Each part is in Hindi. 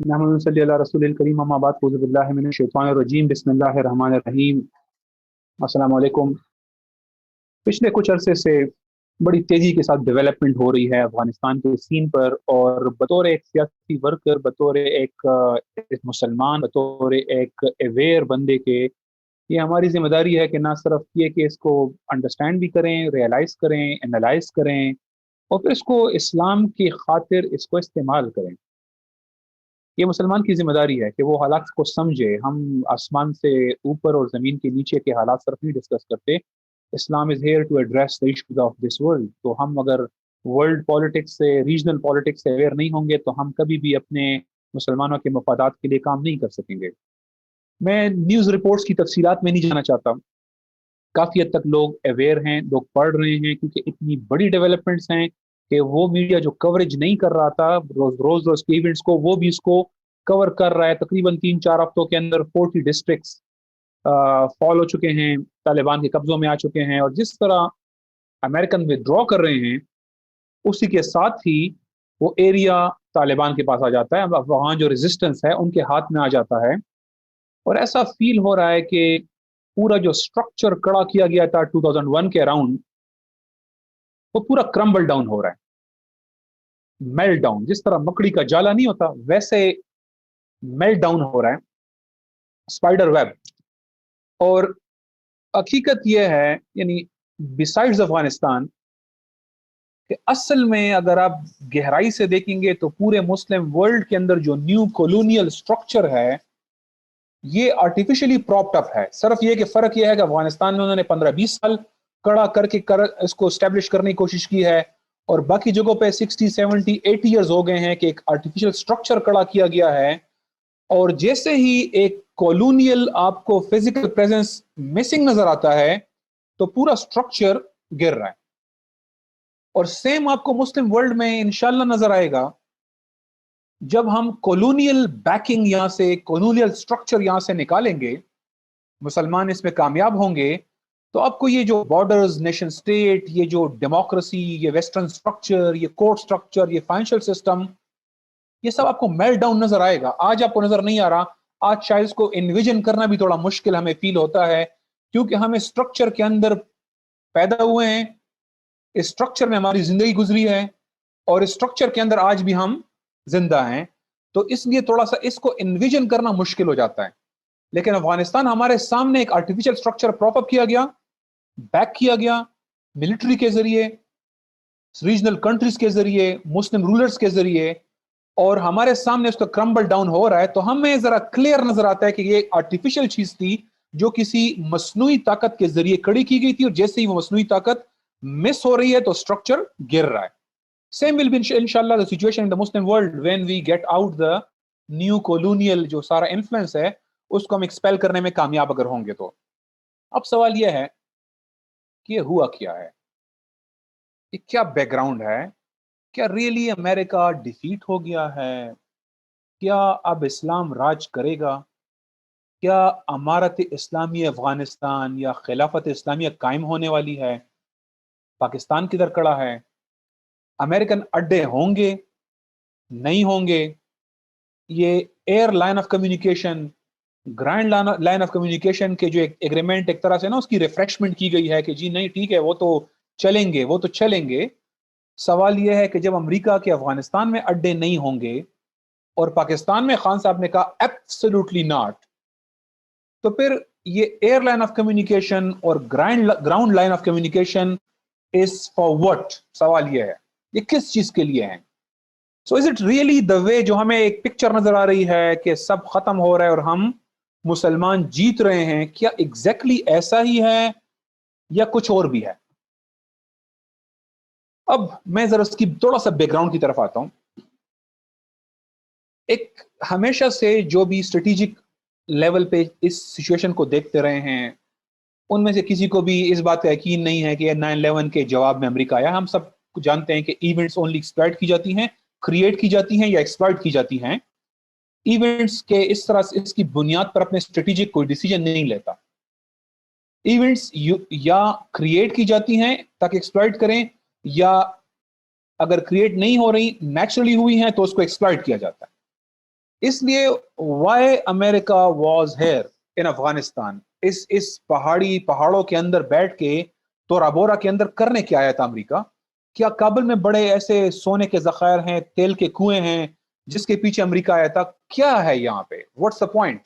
नहमदुलिल्लाह सल्ली अला रसूलिल करीम अम्मा बाद फ़ऊज़ु बिल्लाहि मिनश शैतानिर रजीम बिस्मिल्लाहिर रहमानिर रहीम। अस्सलामु अलैकुम। पिछले कुछ अरसे से बड़ी तेज़ी के साथ डेवलपमेंट हो रही है अफ़गानिस्तान के सीन पर, और बतौर एक सियासी वर्कर, बतौर एक मुसलमान, बतौर एक अवेयर बंदे के ये हमारी ज़िम्मेदारी है कि ना सिर्फ ये कि इसको अंडरस्टैंड भी करें, रियलाइज़ करें, एनालाइज़ करें और फिर इसको इस्लाम की खातिर इसको इस्तेमाल करें। ये मुसलमान की ज़िम्मेदारी है कि वो हालात को समझे। हम आसमान से ऊपर और ज़मीन के नीचे के हालात सिर्फ नहीं डिस्कस करते। Islam is here to address the issues of this world. तो हम अगर वर्ल्ड पॉलिटिक्स से, रीजनल पॉलिटिक्स से अवेयर नहीं होंगे तो हम कभी भी अपने मुसलमानों के मफादात के लिए काम नहीं कर सकेंगे। मैं न्यूज़ रिपोर्ट्स की तफसीलात में नहीं जाना चाहता। काफ़ी हद तक लोग अवेयर हैं, लोग पढ़ रहे हैं, क्योंकि इतनी बड़ी डेवलपमेंट्स हैं कि वो मीडिया जो कवरेज नहीं कर रहा था रोज़ के इवेंट्स को, वो भी इसको कवर कर रहा है। तकरीबन 3-4 हफ्तों के अंदर 40 डिस्ट्रिक्ट्स फॉल हो चुके हैं, तालिबान के कब्जों में आ चुके हैं। और जिस तरह अमेरिकन विड्रॉ कर रहे हैं, उसी के साथ ही वो एरिया तालिबान के पास आ जाता है। अब वहाँ जो रेजिस्टेंस है उनके हाथ में आ जाता है। और ऐसा फील हो रहा है कि पूरा जो स्ट्रक्चर खड़ा किया गया था 2001 के अराउंड, वो पूरा क्रम्बल डाउन हो रहा है, मेल्ट डाउन। जिस तरह मकड़ी का जाला नहीं होता, वैसे मेल्ट डाउन हो रहा है, स्पाइडर वेब। और हकीकत यह है, यानी बिसाइड्स अफगानिस्तान, कि असल में अगर आप गहराई से देखेंगे तो पूरे मुस्लिम वर्ल्ड के अंदर जो न्यू कॉलोनियल स्ट्रक्चर है, ये आर्टिफिशियली प्रॉप्ड अप है। सिर्फ ये कि फर्क ये है कि अफगानिस्तान में उन्होंने 15-20 साल कड़ा करके इसको स्टैब्लिश करने की कोशिश की है, और बाकी जगहों पे 60-70-80 ईयर्स हो गए हैं कि एक आर्टिफिशियल स्ट्रक्चर खड़ा किया गया है। और जैसे ही एक कॉलोनियल आपको फिजिकल प्रेजेंस मिसिंग नजर आता है, तो पूरा स्ट्रक्चर गिर रहा है। और सेम आपको मुस्लिम वर्ल्ड में इंशाल्लाह नजर आएगा जब हम कॉलोनियल बैकिंग, यहां से कॉलोनियल स्ट्रक्चर यहां से निकालेंगे, मुसलमान इसमें कामयाब होंगे, तो आपको ये जो बॉर्डर्स, नेशन स्टेट, ये जो डेमोक्रेसी, ये वेस्टर्न स्ट्रक्चर, ये कोर्ट स्ट्रक्चर, ये फाइनेंशियल सिस्टम, ये सब आपको मेल्ट डाउन नजर आएगा। आज आपको नजर नहीं आ रहा। आज शायद इसको इन्विजन करना भी थोड़ा मुश्किल हमें फील होता है, क्योंकि हम इस स्ट्रक्चर के अंदर पैदा हुए हैं, इस स्ट्रक्चर में हमारी जिंदगी गुजरी है, और इस स्ट्रक्चर के अंदर आज भी हम जिंदा हैं। तो इसलिए थोड़ा सा इसको इन्विजन करना मुश्किल हो जाता है। लेकिन अफगानिस्तान हमारे सामने एक आर्टिफिशियल स्ट्रक्चर प्रॉप अप किया गया, बैक किया गया, मिलिट्री के जरिए, रीजनल कंट्रीज के जरिए, मुस्लिम रूलर्स के जरिए, और हमारे सामने उसका क्रम्बल डाउन हो रहा है। तो हमें जरा क्लियर नजर आता है कि ये आर्टिफिशियल चीज थी जो किसी मसनूई ताकत के जरिए खड़ी की गई थी, और जैसे ही वो मसनूई ताकत मिस हो रही है तो स्ट्रक्चर गिर रहा है। सेम विल बी इंशाल्लाह the situation in the Muslim world when we get out the new colonial जो सारा इन्फ्लुएंस है, उसको हम एक्सपेल करने में कामयाब अगर होंगे तो। अब सवाल यह है कि ये हुआ क्या है, ये क्या बैकग्राउंड है? क्या रियली अमेरिका डिफीट हो गया है? क्या अब इस्लाम राज करेगा? क्या अमारत इस्लामी अफगानिस्तान या खिलाफत इस्लामिया कायम होने वाली है? पाकिस्तान किधर खड़ा है? अमेरिकन अड्डे होंगे, नहीं होंगे? ये air line of communication, grand line of communication के जो एक एग्रीमेंट एक तरह से ना उसकी रिफ्रेशमेंट की गई है कि जी नहीं ठीक है, वो तो चलेंगे, वो तो चलेंगे। सवाल यह है कि जब अमेरिका के अफगानिस्तान में अड्डे नहीं होंगे और पाकिस्तान में खान साहब ने कहा एब्सोल्युटली नॉट, तो फिर ये एयरलाइन ऑफ कम्युनिकेशन और ground line of communication is for what? सवाल ये है, ये किस चीज के लिए है? So is it really the way जो हमें एक पिक्चर नजर आ रही है कि सब खत्म हो रहा है और हम मुसलमान जीत रहे हैं? क्या एग्जैक्टली ऐसा ही है या कुछ और भी है? अब मैं जरा उसकी थोड़ा सा बैकग्राउंड की तरफ आता हूं। एक हमेशा से जो भी स्ट्रेटेजिक लेवल पे इस सिचुएशन को देखते रहे हैं, उनमें से किसी को भी इस बात का यकीन नहीं है कि 9/11 के जवाब में अमेरिका आया। हम सब जानते हैं कि इवेंट्स ओनली एक्सप्लॉइट की जाती हैं, क्रिएट की जाती हैं या एक्सप्लॉइट की जाती हैं। इवेंट्स के इस तरह से इसकी बुनियाद पर अपने स्ट्रेटेजिक कोई डिसीजन नहीं लेता। इवेंट्स या क्रिएट की जाती हैं ताकि एक्सप्लॉइट करें, या अगर क्रिएट नहीं हो रही, नेचुरली हुई हैं, तो उसको एक्सप्लॉइट किया जाता है। इसलिए why America was here in Afghanistan, इस पहाड़ों के अंदर बैठ के तोरा बोरा के अंदर करने क्या आया था अमेरिका? क्या काबुल में बड़े ऐसे सोने के जखायर हैं, तेल के कुएं हैं जिसके पीछे अमेरिका आया था? क्या है यहाँ पे? What's the point?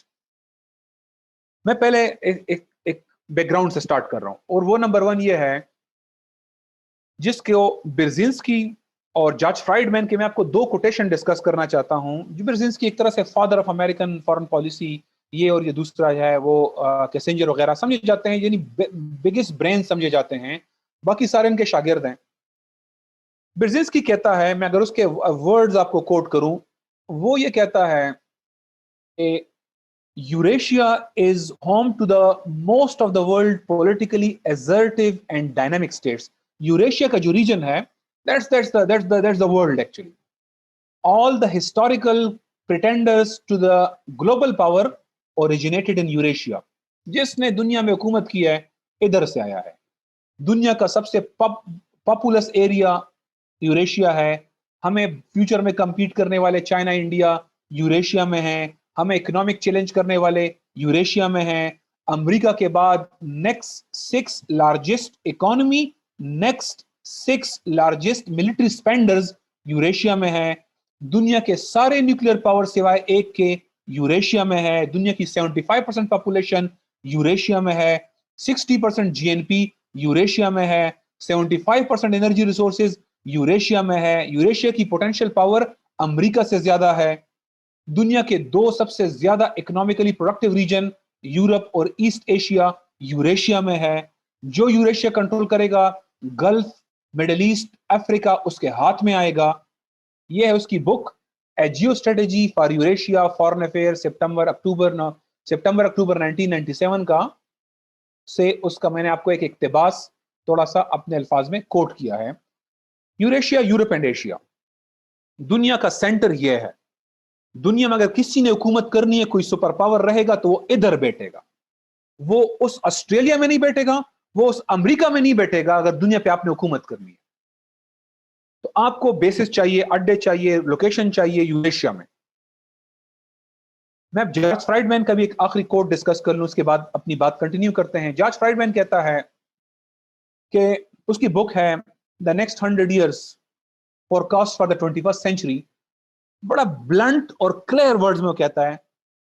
मैं पहले एक बैकग्राउंड से स्टार्ट कर रहा हूं, और वो नंबर वन ये है जिसके ब्रेजिंस्की और जॉर्ज फ्राइडमैन के मैं आपको दो कोटेशन डिस्कस करना चाहता हूं। जो ब्रेजिंस्की एक तरह से father of American foreign policy, ये और ये दूसरा है वो कैसेंजर वगैरह समझे जाते हैं, यानी बिगेस्ट ब्रेन समझे जाते हैं, बाकी सारे इनके शागिर्द हैं। ब्रेजिंस्की कहता है, मैं अगर उसके वर्ड्स आपको कोट करूं, वो ये कहता है Eurasia is home to the most of the world politically assertive and dynamic states. Eurasia का जो region है, that's the world actually. All the historical pretenders to the global power originated in Eurasia. जिसने दुनिया में हुकूमत की है, इधर से आया है। दुनिया का सबसे पॉपुलस एरिया यूरेशिया है। हमें फ्यूचर में compete करने वाले चाइना, इंडिया यूरेशिया में हैं। हमें इकोनॉमिक चैलेंज करने वाले यूरेशिया में हैं। अमेरिका के बाद next 6 largest economy, next 6 largest military spenders Eurasia में हैं। दुनिया के सारे न्यूक्लियर पावर सिवाय एक के यूरेशिया में है। दुनिया की 75% पॉपुलेशन यूरेशिया में है। 60% जीएनपी यूरेशिया में है। 75% एनर्जी रिसोर्सेज यूरेशिया में है। यूरेशिया की पोटेंशियल पावर अमेरिका से ज्यादा है। दुनिया के दो सबसे ज्यादा इकोनॉमिकली प्रोडक्टिव रीजन यूरोप और ईस्ट एशिया यूरेशिया में है। जो यूरेशिया कंट्रोल करेगा, गल्फ, मिडिल ईस्ट, अफ्रीका उसके हाथ में आएगा। यह है उसकी book a geostrategy for Eurasia foreign affair, September October 1997 का, से उसका मैंने आपको एक इक्तिबास थोड़ा सा अपने अल्फाज में कोट किया है। यूरेशिया, यूरोप एंड एशिया, दुनिया का सेंटर यह है। दुनिया में अगर किसी ने हुकूमत करनी है, कोई सुपर पावर रहेगा तो वो इधर बैठेगा। वो उस ऑस्ट्रेलिया में नहीं बैठेगा, वो उस अमेरिका में नहीं बैठेगा। अगर दुनिया पे आपने हुकूमत करनी है तो आपको बेसिस चाहिए, अड्डे चाहिए, लोकेशन चाहिए यूरेशिया में। मैं जॉर्ज फ्राइडमैन का भी एक आखिरी कोट डिस्कस कर लूं, उसके बाद अपनी बात कंटिन्यू करते हैं। जॉर्ज फ्राइडमैन कहता है कि उसकी बुक है the next 100 years forecast for the 21st century. बड़ा ब्लंट और क्लियर वर्ड्स में वो कहता है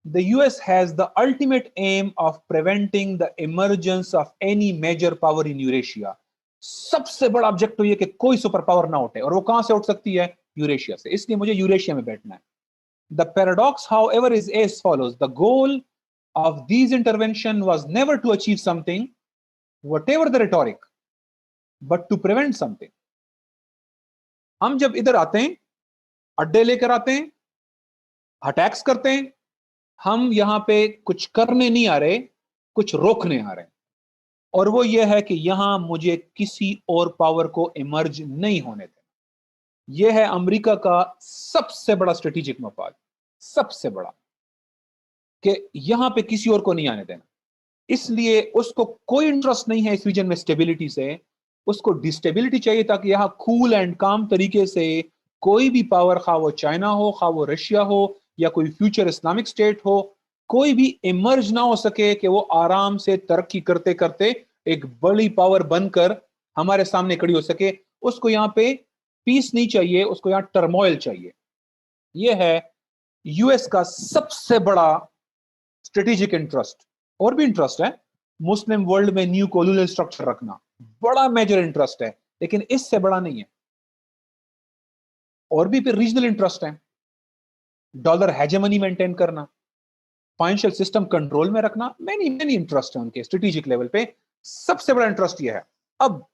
the US has the ultimate aim of preventing the emergence of any major power in Eurasia. सबसे बड़ा ऑब्जेक्टिव ये कि कोई सुपर पावर ना उठे, और वो कहां से उठ सकती है? यूरेशिया से। इसलिए मुझे यूरेशिया में बैठना है। The paradox, however, is as follows: the goal of these intervention was never to achieve something, whatever the rhetoric, but to prevent something. हम जब इधर आते हैं, अड्डे लेकर आते हैं, अटैक्स करते हैं, हम यहां पे कुछ करने नहीं आ रहे, कुछ रोकने आ रहे हैं। और वो ये है कि यहां मुझे किसी और पावर को इमर्ज नहीं होने देना। यह है अमेरिका का सबसे बड़ा स्ट्रेटेजिक मफाद, सबसे बड़ा, कि यहां पे किसी और को नहीं आने देना। इसलिए उसको कोई इंटरेस्ट नहीं है इस रीजन में स्टेबिलिटी से। उसको डिस्टेबिलिटी चाहिए ताकि यहां कूल एंड काम तरीके से कोई भी पावर, खा वो चाइना हो, खा वो रशिया हो, या कोई फ्यूचर इस्लामिक स्टेट हो, कोई भी इमर्ज ना हो सके, कि वो आराम से तरक्की करते करते एक बड़ी पावर बनकर हमारे सामने खड़ी हो सके। उसको यहाँ पे पीस नहीं चाहिए, उसको यहाँ टर्मोइल चाहिए। यह है यूएस का सबसे बड़ा स्ट्रेटेजिक इंटरेस्ट। और भी इंटरेस्ट है, मुस्लिम वर्ल्ड में न्यू कॉलोनियल स्ट्रक्चर रखना बड़ा मेजर इंटरेस्ट है, लेकिन इससे बड़ा नहीं है। और भी फिर रीजनल इंटरेस्ट है, डॉलर हेजेमनी मेंटेन करना, फाइनेंशियल सिस्टम कंट्रोल में रखना, मेनी मेनी इंटरेस्ट है उनके स्ट्रेटेजिक लेवल पे। सबसे बड़ा इंटरेस्ट यह है। अब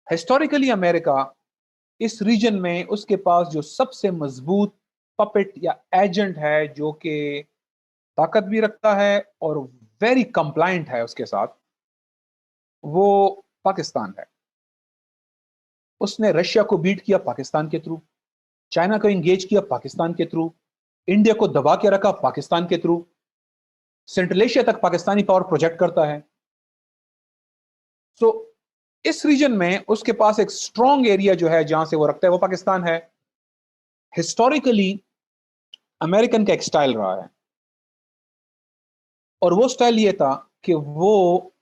हिस्टोरिकली अमेरिका इस रीजन में उसके पास जो सबसे मजबूत पपेट या एजेंट है, जो कि ताकत भी रखता है और वेरी कंप्लायंट है उसके साथ, वो पाकिस्तान है। उसने रशिया को बीट किया पाकिस्तान के थ्रू, चाइना को एंगेज किया पाकिस्तान के थ्रू, इंडिया को दबा के रखा पाकिस्तान के थ्रू, सेंट्रल एशिया तक पाकिस्तानी पावर प्रोजेक्ट करता है। सो इस रीजन में उसके पास एक स्ट्रॉन्ग एरिया जो है जहां से वो रखता है, वो पाकिस्तान है। हिस्टोरिकली अमेरिकन का एक स्टाइल रहा है, और वो स्टाइल ये था कि वो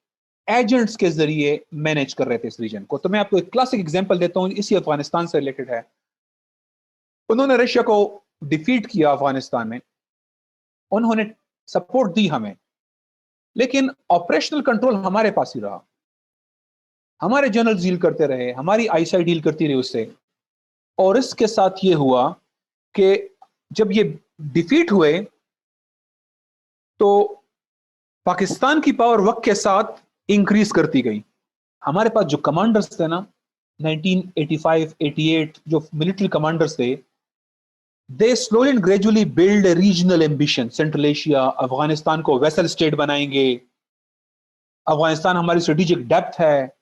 एजेंट्स के जरिए मैनेज कर रहे थे इस रीजन को। तो मैं आपको एक क्लासिक एग्जांपल देता हूं, इसी अफगानिस्तान से रिलेटेड है। उन्होंने रशिया को डिफीट किया अफगानिस्तान में, उन्होंने सपोर्ट दी हमें, लेकिन ऑपरेशनल कंट्रोल हमारे पास ही रहा। हमारे जनरल डील करते रहे, हमारी आईएसआई डील करती रही उससे। और इसके साथ ये हुआ कि जब ये डिफीट हुए तो पाकिस्तान की पावर वक्त के साथ इंक्रीज करती गई। हमारे पास जो कमांडर्स थे ना 1985 88 जो मिलिट्री कमांडर्स थे, they slowly and gradually build regional ambition. Central Asia, Afghanistan को वेसल स्टेट बनाएंगे, अफगानिस्तान हमारी स्ट्रेटेजिक डेप्थ है,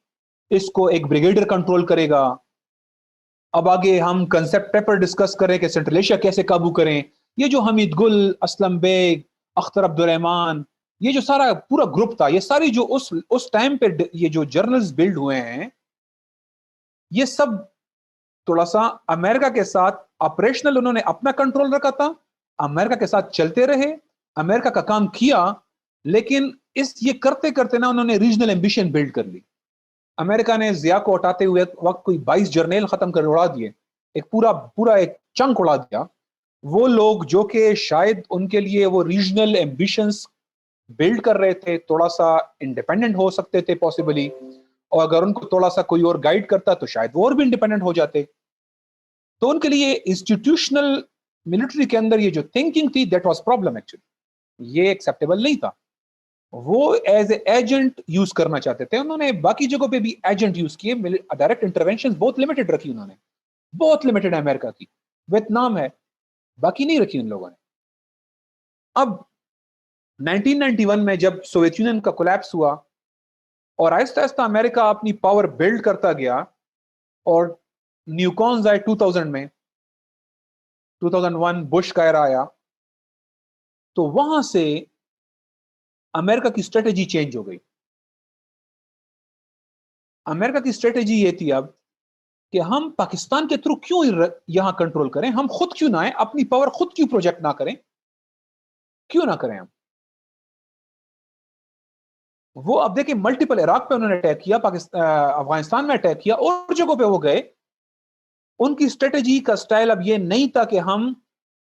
इसको एक ब्रिगेडियर कंट्रोल करेगा। अब आगे हम कंसेप्ट पेपर डिस्कस करें कि सेंट्रल एशिया कैसे काबू करें। ये जो हमीद गुल, असलम बेग, अख्तर अब्दुलरहमान, ये जो सारा पूरा ग्रुप था, ये सारी जो उस टाइम पे ये जो जर्नल्स बिल्ड हुए हैं, ये सब थोड़ा सा अमेरिका के साथ ऑपरेशनल उन्होंने अपना कंट्रोल रखा था, अमेरिका के साथ चलते रहे, अमेरिका का काम किया, लेकिन इस ये करते करते ना उन्होंने रीजनल एम्बिशन बिल्ड कर ली। अमेरिका ने जिया को हटाते हुए वक्त कोई 22 जर्नल खत्म कर उड़ा दिए, एक पूरा पूरा एक चंक उड़ा दिया। वो लोग जो कि शायद उनके लिए वो रीजनल एम्बिशंस बिल्ड कर रहे थे, थोड़ा सा इंडिपेंडेंट हो सकते थे पॉसिबली, और अगर उनको थोड़ा सा कोई और गाइड करता तो शायद वो और भी इंडिपेंडेंट हो जाते। तो उनके लिए इंस्टीट्यूशनल मिलिट्री के अंदर ये जो थिंकिंग थी, दैट वाज प्रॉब्लम एक्चुअली, ये एक्सेप्टेबल नहीं था। वो एज ए एजेंट यूज करना चाहते थे। उन्होंने बाकी जगहों पे भी एजेंट यूज किए, डायरेक्ट इंटरवेंशन बहुत लिमिटेड रखी उन्होंने, बहुत लिमिटेड है अमेरिका की, वियतनाम है, बाकी नहीं रखी उन लोगों ने। अब 1991 में जब सोवियत यूनियन का कोलैप्स हुआ और आहिस्ता आहिस्ता अमेरिका अपनी पावर बिल्ड करता गया, और न्यूकॉन्स आए 2000 में, 2001 बुश का एरा आया, तो वहां से अमेरिका की स्ट्रेटेजी चेंज हो गई। अमेरिका की स्ट्रेटेजी ये थी अब कि हम पाकिस्तान के थ्रू क्यों यहां कंट्रोल करें, हम खुद क्यों ना आए, अपनी पावर खुद क्यों प्रोजेक्ट ना करें, क्यों ना करें हम। वो अब देखिए मल्टीपल, इराक पे उन्होंने अटैक किया, पाकिस्तान अफगानिस्तान में अटैक किया, और जगहों पे वो गए। उनकी स्ट्रेटेजी का स्टाइल अब ये नहीं था कि हम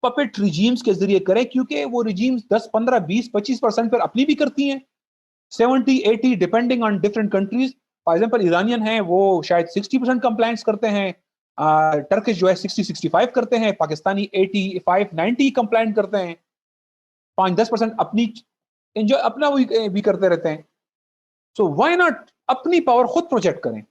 पपेट रिजीम्स के जरिए करें, क्योंकि वो रिजीम्स 10 15 20 25% पर अपनी भी करती हैं, 70 80 depending on different countries. For example Iranian है, वो शायद 60% कंप्लायंस करते हैं, टर्किश जो है 60 65 करते हैं, पाकिस्तानी 85 90 कंप्लायंट करते हैं, 5-10% अपनी एंजॉय अपना भी करते रहते हैं। सो व्हाई नॉट अपनी पावर खुद प्रोजेक्ट करें,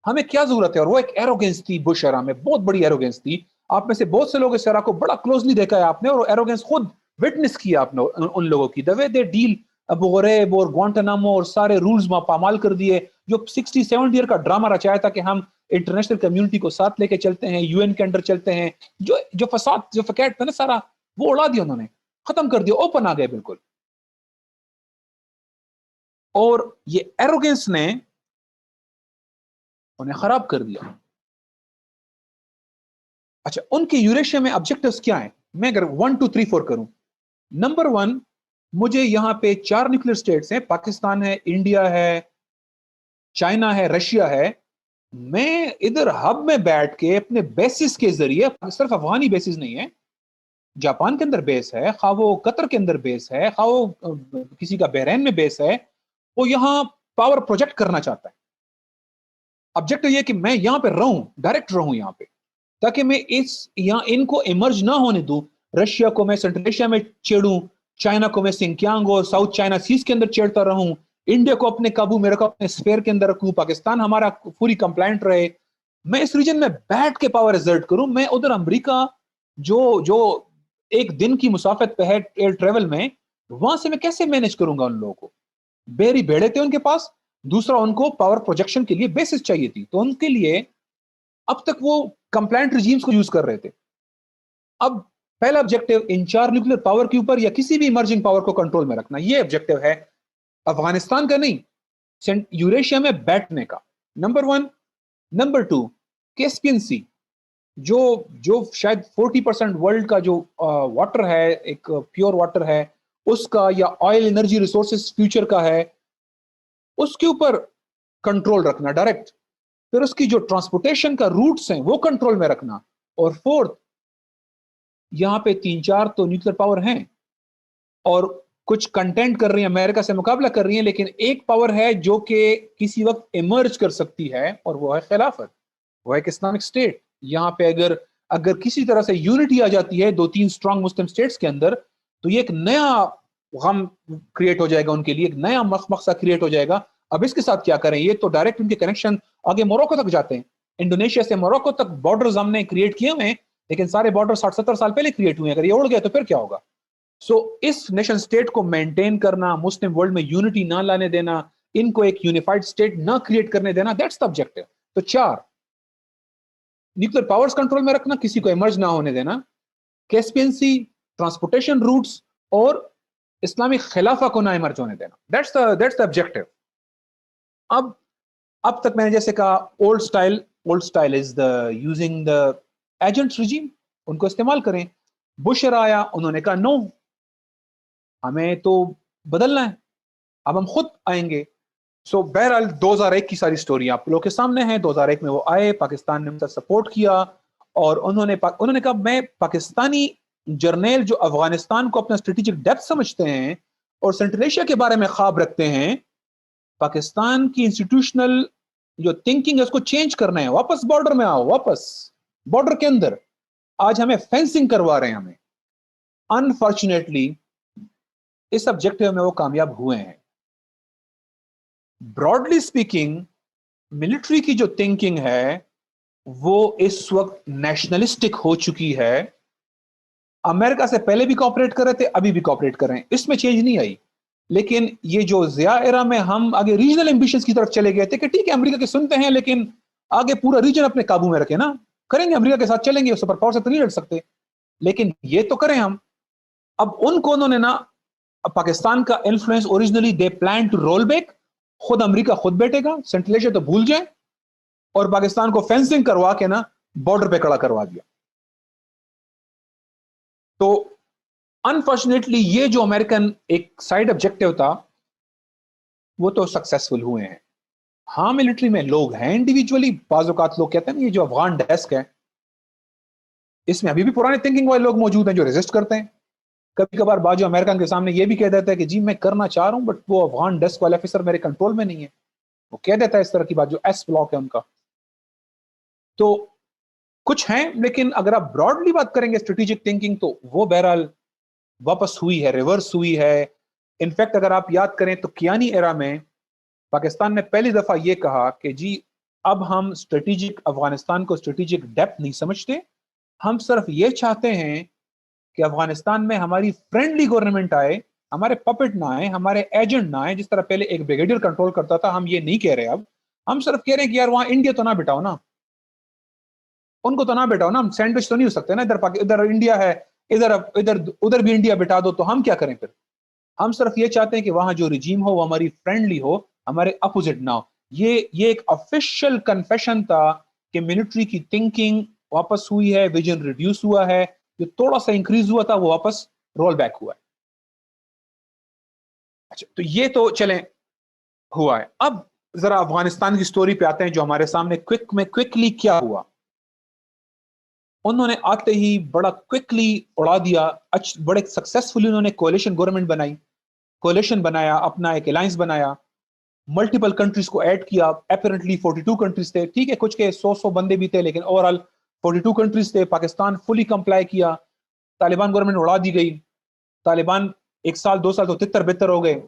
हमें क्या जरूरत है। और वो एक एरोगेंस थी बुश एरा में, बहुत बड़ी एरोगेंस थी। आप में से बहुत से लोग इस एरा को बड़ा क्लोजली देखा है आपने, और एरोगेंस खुद विटनेस किया आपने उन लोगों की, the way they deal Abu Ghraib और ग्वांटानामो और सारे रूल्स पामाल कर दिए। जो 60-70 ईयर का ड्रामा रचाया था कि हम इंटरनेशनल कम्युनिटी को साथ लेके चलते हैं, यूएन के अंडर चलते हैं, जो जो फसाद जो फकैट था ना सारा, वो उड़ा दिया उन्होंने, खत्म कर दिया, ओपन आ गए बिल्कुल। और ये एरोगेंस ने उन्हें खराब कर दिया। अच्छा, उनके यूरेशिया में ऑब्जेक्टिव्स क्या हैं, मैं अगर 1 2 3 4 करूं। नंबर 1, मुझे यहां पे 4 न्यूक्लियर स्टेट्स हैं, पाकिस्तान है, इंडिया है, चाइना है, रशिया है। मैं इधर हब में बैठ के अपने बेसिस के जरिए, सिर्फ अफगानी बेसिस नहीं है, जापान के अंदर बेस है, खा वो कतर के अंदर बेस है, खा वो किसी का बहरीन में बेस है, वो यहां पावर प्रोजेक्ट करना चाहता है। ऑब्जेक्टिव ये कि मैं यहां पे रहूं, डायरेक्ट रहूं यहां पे, ताकि मैं इस यहाँ इनको इमर्ज ना होने दूं। रशिया को मैं सेंट्रल एशिया में छेड़ूं, चाइना को मैं सिंकियांग और साउथ चाइना सीज के अंदर छेड़ता रहूं, इंडिया को अपने काबू में रखो, अपने स्फेयर के अंदर रखूं, पाकिस्तान हमारा पूरी कंप्लायंट रहे, मैं इस रीजन में बैठ के पावर एक्सर्ट करूं। मैं उधर अमेरिका जो जो एक दिन की मुसाफत पे है एयर ट्रेवल में, वहां से मैं कैसे मैनेज करूंगा उन लोगों को। बेरी भेड़े थे उनके पास, दूसरा उनको पावर प्रोजेक्शन के लिए बेसिस चाहिए थी, तो उनके लिए अब तक वो कंप्लायंट रिजीम्स को यूज कर रहे थे। अब पहला ऑब्जेक्टिव इन 4 न्यूक्लियर पावर के ऊपर या किसी भी इमर्जिंग पावर को कंट्रोल में रखना, ये ऑब्जेक्टिव है अफगानिस्तान का नहीं, यूरेशिया में बैठने का। नंबर 1। नंबर 2, कैस्पियन सी, जो जो शायद 40% वर्ल्ड का जो वाटर है, एक प्योर वाटर है उसका, या ऑयल एनर्जी रिसोर्सेज फ्यूचर का है, उसके ऊपर कंट्रोल रखना डायरेक्ट। फिर उसकी जो ट्रांसपोर्टेशन का रूट्स हैं वो कंट्रोल में रखना। और फोर्थ, यहां पे 3-4 तो न्यूक्लियर पावर हैं और कुछ कंटेंट कर रही है, अमेरिका से मुकाबला कर रही है, लेकिन एक पावर है जो कि किसी वक्त इमर्ज कर सकती है और वो है खिलाफत, वो है इस्लामिक स्टेट। यहाँ पे अगर अगर किसी तरह से यूनिटी आ जाती है 2-3 स्ट्रॉन्ग मुस्लिम स्टेट्स के अंदर, तो ये एक नया गम क्रिएट हो जाएगा उनके लिए, एक नया मकसा क्रिएट हो जाएगा। अब इसके साथ क्या करें, ये तो डायरेक्ट उनके कनेक्शन आगे मोरक्को तक जाते हैं। इंडोनेशिया से मोरक्को तक बॉर्डर्स हमने क्रिएट किए हुए हैं, लेकिन सारे बॉर्डर 60-70 साल पहले क्रिएट हुए हैं। अगर ये उड़ गया तो फिर क्या होगा? सो इस नेशन स्टेट को मेंटेन करना, मुस्लिम वर्ल्ड में यूनिटी ना लाने देना, इनको एक यूनिफाइड स्टेट ना क्रिएट करने देना, दैट्स द ऑब्जेक्टिव। तो 4, न्यूक्लियर पावर्स कंट्रोल में रखना, किसी को इमर्ज ना होने देना, कैस्पियन सी, ट्रांसपोर्टेशन रूट्स, और इस्लामिक खिलाफा को ना इमर्ज होने देना। That's the objective. अब अब तक मैंने जैसे कहा, old style is the using the agent regime, उनको इस्तेमाल करें। बुश आया, उन्होंने कहा नो, हमें तो बदलना है, अब हम खुद आएंगे। सो बहरहाल 2001 की सारी स्टोरी आप लोगों के सामने है। 2001 में वो आए, पाकिस्तान ने उनका सपोर्ट किया और उन्होंने कहा मैं पाकिस्तानी जर्नल जो अफगानिस्तान को अपना स्ट्रेटेजिक डेप्थ समझते हैं और सेंट्रल एशिया के बारे में ख्वाब रखते हैं, पाकिस्तान की इंस्टीट्यूशनल जो थिंकिंग है उसको चेंज करना है, वापस बॉर्डर में आओ, वापस बॉर्डर के अंदर। आज हमें फेंसिंग करवा रहे हैं हमें। अनफॉर्चुनेटली इस ऑब्जेक्टिव में वो कामयाब हुए हैं। ब्रॉडली स्पीकिंग, मिलिट्री की जो थिंकिंग है वो इस वक्त नेशनलिस्टिक हो चुकी है। अमेरिका से पहले भी कॉपरेट कर रहे थे, अभी भी कॉपरेट कर रहे हैं, इसमें चेंज नहीं आई। लेकिन ये जो ज़िया एरा में हम आगे रीजनल एम्बिशंस की तरफ चले गए थे कि ठीक है अमेरिका के सुनते हैं, लेकिन आगे पूरा रीजन अपने काबू में रखे ना, करेंगे अमेरिका के साथ चलेंगे, सुपर पावर से तो नहीं लड़ सकते, लेकिन ये तो करें हम। अब उनको उन्होंने ना, पाकिस्तान का influence originally they plan to roll back, खुद अमेरिका खुद बैठेगा, सेंट्रल एशिया तो भूल जाए, और पाकिस्तान को फेंसिंग करवा के ना बॉर्डर पे खड़ा करवा दिया। तो अनफॉर्चुनेटली ये जो अमेरिकन एक साइड ऑब्जेक्टिव था वो तो सक्सेसफुल हुए हैं। हाँ, मिलिट्री में लोग हैं इंडिविजुअली, बाज़ औक़ात लोग कहते हैं ये जो अफगान डेस्क है इसमें अभी भी पुराने थिंकिंग वाले लोग मौजूद हैं जो रेजिस्ट करते हैं। कभी कभार बाजू अमेरिकन के सामने ये भी कह देता है कि जी मैं करना चाह रहा हूं बट वो अफगान डेस्क वाले ऑफिसर मेरे कंट्रोल में नहीं है, वो कह देता है इस तरह की बात, जो एस ब्लॉक है उनका। तो कुछ हैं, लेकिन अगर आप ब्रॉडली बात करेंगे स्ट्रेटेजिक थिंकिंग, तो वो बहरहाल वापस हुई है, रिवर्स हुई है। इनफैक्ट अगर आप याद करें तो कियानी एरा में पाकिस्तान ने पहली दफा ये कहा कि जी अब हम स्ट्रेटेजिक अफगानिस्तान को स्ट्रेटेजिक डेप्थ नहीं समझते, हम सिर्फ ये चाहते हैं कि अफगानिस्तान में हमारी फ्रेंडली गवर्नमेंट आए, हमारे पपेट ना आए, हमारे एजेंट ना आए। जिस तरह पहले एक ब्रिगेडियर कंट्रोल करता था, हम ये नहीं कह रहे, अब हम सिर्फ कह रहे हैं कि यार वहां इंडिया तो ना बिठाओ ना, उनको तो ना बिठाओ ना, हम सैंडविच तो नहीं हो सकते ना, इधर इंडिया है, इधर इधर उधर भी इंडिया बिठा दो, तो हम क्या करें फिर? हम सिर्फ ये चाहते हैं कि वहां जो रिजीम हो वो हमारी फ्रेंडली हो, हमारे अपोजिट ना हो। ये एक ऑफिशियल कन्फेशन था कि मिलिट्री की थिंकिंग वापस हुई है, विजन रिड्यूस हुआ है, जो थोड़ा सा इंक्रीज हुआ था वो वापस रोल बैक हुआ है। अच्छा, तो ये तो चले हुआ है। अब जरा अफगानिस्तान की स्टोरी पे आते हैं, जो हमारे सामने क्विकली क्या हुआ। उन्होंने आते ही बड़ा क्विकली उड़ा दिया, बड़े सक्सेसफुली उन्होंने कोalition गवर्नमेंट बनाई, कोalition बनाया, अपना एक अलायंस बनाया, मल्टीपल कंट्रीज को ऐड किया। अपेरेंटली 42 कंट्रीज थे, ठीक है कुछ के 100 बंदे भी थे, लेकिन ओवरऑल 42 कंट्रीज थे। पाकिस्तान फुली कंप्लाई किया, तालिबान गवर्नमेंट उड़ा दी गई। तालिबान 1 साल 2 साल तो तितर बितर हो गए,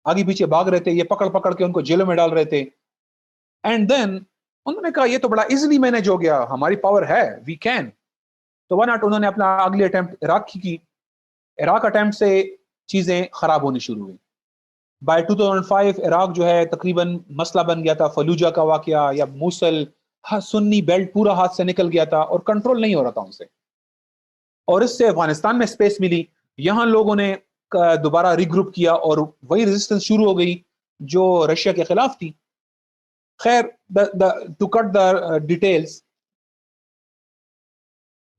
आगे पीछे भाग रहे थे, ये पकड़ पकड़ के उनको जेलों में डाल रहे थे। एंड देन उन्होंने कहा ये तो बड़ा इजिली मैनेज हो गया, हमारी पावर है, वी कैन। तो वन नॉट उन्होंने अपना अगली अटेम्प्ट इराक की। इराक अटेम्प्ट से चीजें खराब होनी शुरू हुई। बाय 2005 इराक जो है तकरीबन मसला बन गया था, फलूजा का वाकया या मूसल, सुन्नी बेल्ट पूरा हाथ से निकल गया था और कंट्रोल नहीं हो रहा था उनसे, और इससे अफगानिस्तान में स्पेस मिली। यहां लोगों ने दोबारा रिग्रुप किया और वही रेजिस्टेंस शुरू हो गई जो रशिया के खिलाफ थी। खैर, to cut the details,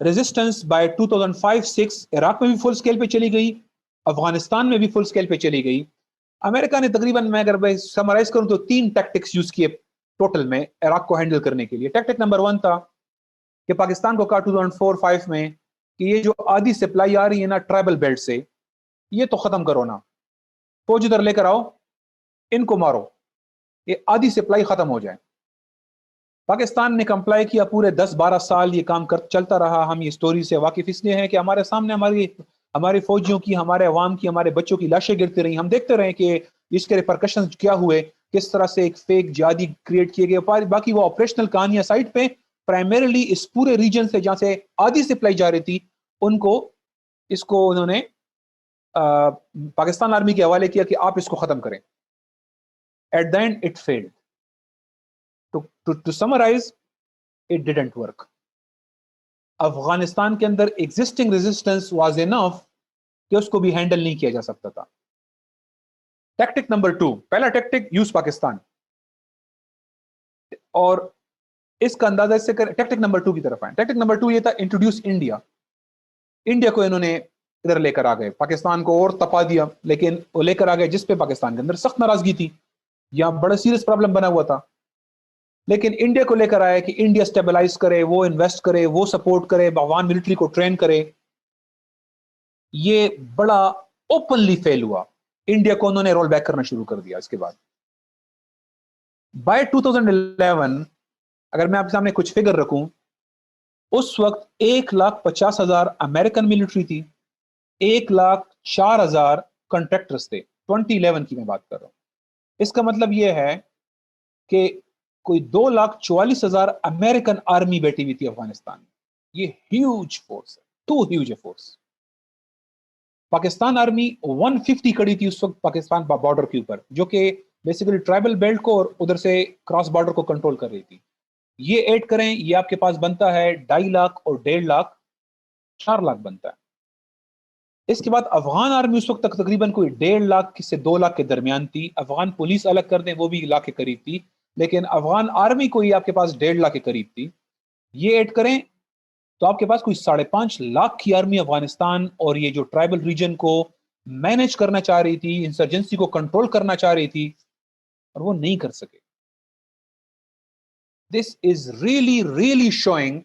resistance by 2005-6 Iraq में भी फुल स्केल पे चली गई, अफगानिस्तान में भी फुल स्केल पे चली गई। अमेरिका ने तकरीबन, मैं अगर मैं समराइज करूं तो 3 टैक्टिक्स यूज किए टोटल में इराक को हैंडल करने के लिए। टैक्टिक नंबर 1 था कि पाकिस्तान को कहा 2004-5 में कि ये जो आधी सप्लाई आ रही है ना ट्राइबल बेल्ट से, ये तो खत्म करो ना, फौज इधर लेकर आओ, इनको मारो, ये आधी सप्लाई खत्म हो जाए। पाकिस्तान ने कंप्लाई किया, पूरे 10-12 साल ये काम कर चलता रहा। हम ये स्टोरी से वाकिफ इसलिए हैं कि हमारे सामने हमारे फौजियों की, हमारे अवाम की, हमारे बच्चों की लाशें गिरती रही। हम देखते रहे कि इसके रिपरकशन क्या हुए, किस तरह से एक फेक जिहादी क्रिएट किए गए। बाकी वो ऑपरेशनल कहानियां साइड पे, प्राइमरीली इस पूरे रीजन से जहां से आधी सप्लाई जा रही थी, उनको इसको उन्होंने पाकिस्तान आर्मी के हवाले किया कि आप इसको खत्म करें। At the end it failed. To summarize, it didn't work. Afghanistan के अंदर एग्जिस्टिंग रेजिस्टेंस वाज इनफ कि उसको भी हैंडल नहीं किया जा सकता था। टैक्टिक नंबर 2, पहला टैक्टिक यूज पाकिस्तान, और इसका अंदाजा इससे करें। टैक्टिक नंबर 2 की तरफ आए। टैक्टिक नंबर 2 ये था, इंट्रोड्यूस इंडिया। इंडिया को इन्होंने इधर लेकर आ गए, पाकिस्तान को और तपा दिया, लेकिन वो लेकर आ गए जिस पे पाकिस्तान के अंदर सख्त नाराजगी थी, यहां बड़ा सीरियस प्रॉब्लम बना हुआ था। लेकिन इंडिया को लेकर आया कि इंडिया स्टेबलाइज करे, वो इन्वेस्ट करे, वो सपोर्ट करे, अफगान मिलिट्री को ट्रेन करे। ये बड़ा ओपनली फेल हुआ। इंडिया को उन्होंने रोल बैक करना शुरू कर दिया। इसके बाद बाय 2011 अगर मैं आपके सामने कुछ फिगर रखूं, उस वक्त 1,50,000 अमेरिकन मिलिट्री थी, 1,04,000 कॉन्ट्रैक्टर्स थे। 2011 की मैं बात कर रहा हूं। इसका मतलब यह है कि कोई 2,44,000 अमेरिकन आर्मी बैठी हुई थी अफगानिस्तान में। ये ह्यूज फोर्स है, too huge force. Pakistan army 150 खड़ी थी उस वक्त पाकिस्तान बॉर्डर के ऊपर, जो कि बेसिकली ट्राइबल बेल्ट को और उधर से क्रॉस बॉर्डर को कंट्रोल कर रही थी। ये ऐड करें, ये आपके पास बनता है 2.5 लाख और 1.5 लाख, 4 लाख बनता है। इसके बाद अफगान आर्मी उस वक्त तक तकरीबन कोई 1.5 लाख से 2 लाख के दरमियान थी। अफगान पुलिस अलग कर दें, वो भी लाख के करीब थी, लेकिन अफगान आर्मी कोई आपके पास 1.5 लाख के करीब थी। ये ऐड करें तो आपके पास कोई 5.5 लाख की आर्मी अफगानिस्तान और ये जो ट्राइबल रीजन को मैनेज करना चाह रही थी, इंसर्जेंसी को कंट्रोल करना चाह रही थी, और वो नहीं कर सके। This is really really showing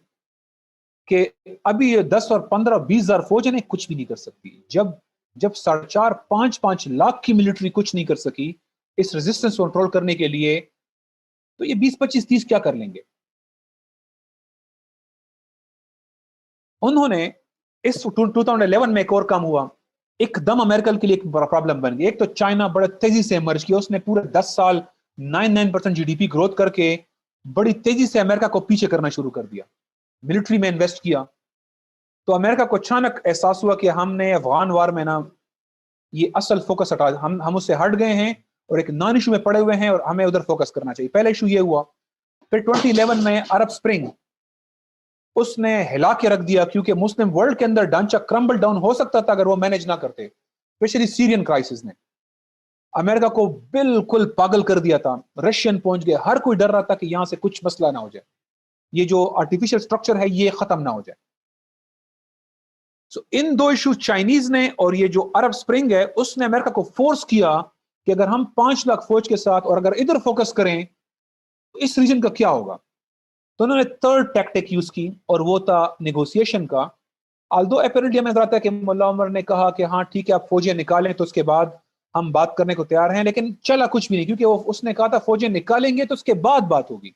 कि अभी ये 10 और 15 20 हजार फौज ने कुछ भी नहीं कर सकती। जब 4.5-5 लाख की मिलिट्री कुछ नहीं कर सकी इस रेजिस्टेंस को कंट्रोल करने के लिए, तो ये 20-25-30 क्या कर लेंगे। उन्होंने इस 2011 में एक और काम हुआ, एकदम अमेरिका के लिए एक बड़ा प्रॉब्लम बन गई। एक तो चाइना बड़े तेजी से इमर्ज किया, उसने पूरे 10 साल 9% जीडीपी ग्रोथ करके बड़ी तेजी से अमेरिका को पीछे करना शुरू कर दिया, मिलिट्री में इन्वेस्ट किया। तो अमेरिका को अचानक एहसास हुआ कि हमने अफगान वार में ना ये असल फोकस हटा, हम उससे हट गए हैं और एक नॉन इशू में पड़े हुए हैं और हमें उधर फोकस करना चाहिए। पहला इशू ये हुआ। फिर 2011 में अरब स्प्रिंग उसने हिला के रख दिया, क्योंकि मुस्लिम वर्ल्ड के अंदर ढांचा क्रम्बल डाउन हो सकता था अगर वो मैनेज ना करते। स्पेशली सीरियन क्राइसिस ने अमेरिका को बिल्कुल पागल कर दिया था। रशियन पहुंच गए, हर कोई डर रहा था कि यहां से कुछ मसला ना हो जाए, ये जो आर्टिफिशियल स्ट्रक्चर है ये खत्म ना हो जाए। सो इन दो इशू, चाइनीज ने और ये जो अरब स्प्रिंग है, उसने अमेरिका को फोर्स किया कि अगर हम 5 लाख फौज के साथ और अगर इधर फोकस करें तो इस रीजन का क्या होगा। तो उन्होंने थर्ड टैक्टिक यूज की और वो था नेगोशिएशन का। आल्दो अपेरेंटली हमें नजर आता है कि मुल्ला उमर ने कहा कि हाँ ठीक है आप फौजें निकालें तो उसके बाद हम बात करने को तैयार हैं, लेकिन चला कुछ भी नहीं, क्योंकि वो उसने कहा था फौजें निकालेंगे तो उसके बाद बात होगी।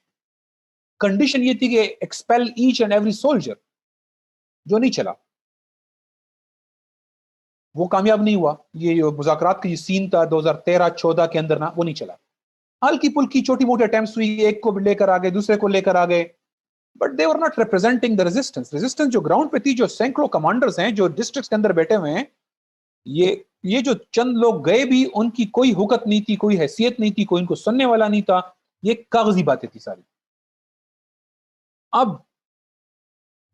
कंडीशन ये थी कि expel each and every soldier, जो नहीं चला, वो कामयाब नहीं हुआ। ये जो मुज़ाकरात का ये सीन था 2013-14 के अंदर ना, वो नहीं चला। हल्की पुल्की छोटी मोटी अटेम्प्ट्स हुई, एक को लेकर आ गए, दूसरे को लेकर आ गए, but they were not representing the resistance. Resistance जो ग्राउंड पे थी, जो सैकड़ों कमांडर्स हैं जो डिस्ट्रिक्ट्स के अंदर बैठे हुए हैं, ये जो चंद लोग गए भी, उनकी कोई हुकत नहीं थी, कोई हैसियत नहीं थी, कोई इनको सुनने वाला नहीं था। ये कागजी बातें थी सारी। अब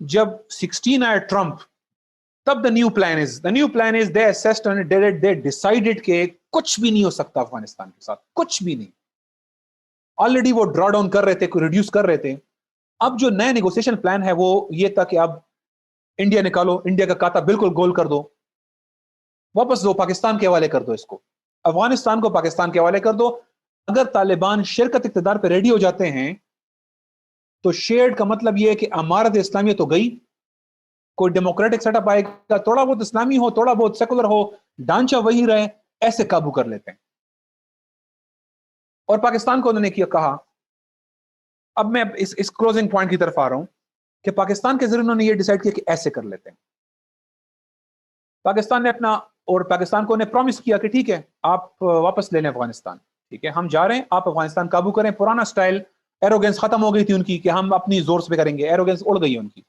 जब 16 आया ट्रंप, तब the new plan is they assessed and they decided कि कुछ भी नहीं हो सकता अफगानिस्तान के साथ, कुछ भी नहीं। ऑलरेडी वो ड्रॉ डाउन कर रहे थे, रिड्यूस कर रहे थे। अब जो नया नेगोशिएशन प्लान है वो ये था कि अब इंडिया निकालो, इंडिया का खाता बिल्कुल गोल कर दो, वापस दो, पाकिस्तान के हवाले कर दो इसको, अफगानिस्तान को पाकिस्तान के हवाले कर दो। अगर तालिबान शिरकत इक़्तिदार पे रेडी हो जाते हैं तो शेयर्ड का मतलब यह है कि अमारत इस्लामी तो गई, कोई डेमोक्रेटिक सेटअप आएगा, थोड़ा बहुत इस्लामी हो, थोड़ा बहुत सेकुलर हो, ढांचा वही रहे, ऐसे काबू कर लेते हैं। और पाकिस्तान को उन्होंने किया कहा, अब मैं इस क्लोजिंग पॉइंट की तरफ आ रहा हूं कि पाकिस्तान के जरिए उन्होंने ये डिसाइड किया कि ऐसे कर लेते हैं। पाकिस्तान ने अपना, और पाकिस्तान को उन्हें प्रॉमिस किया कि ठीक है आप वापस ले लें अफगानिस्तान, ठीक है हम जा रहे हैं, आप अफगानिस्तान काबू करें। पुराना स्टाइल, एरोगेंस खत्म हो गई थी उनकी कि हम अपनी जोर से करेंगे, एरोगेंस उड़ गई है उनकी।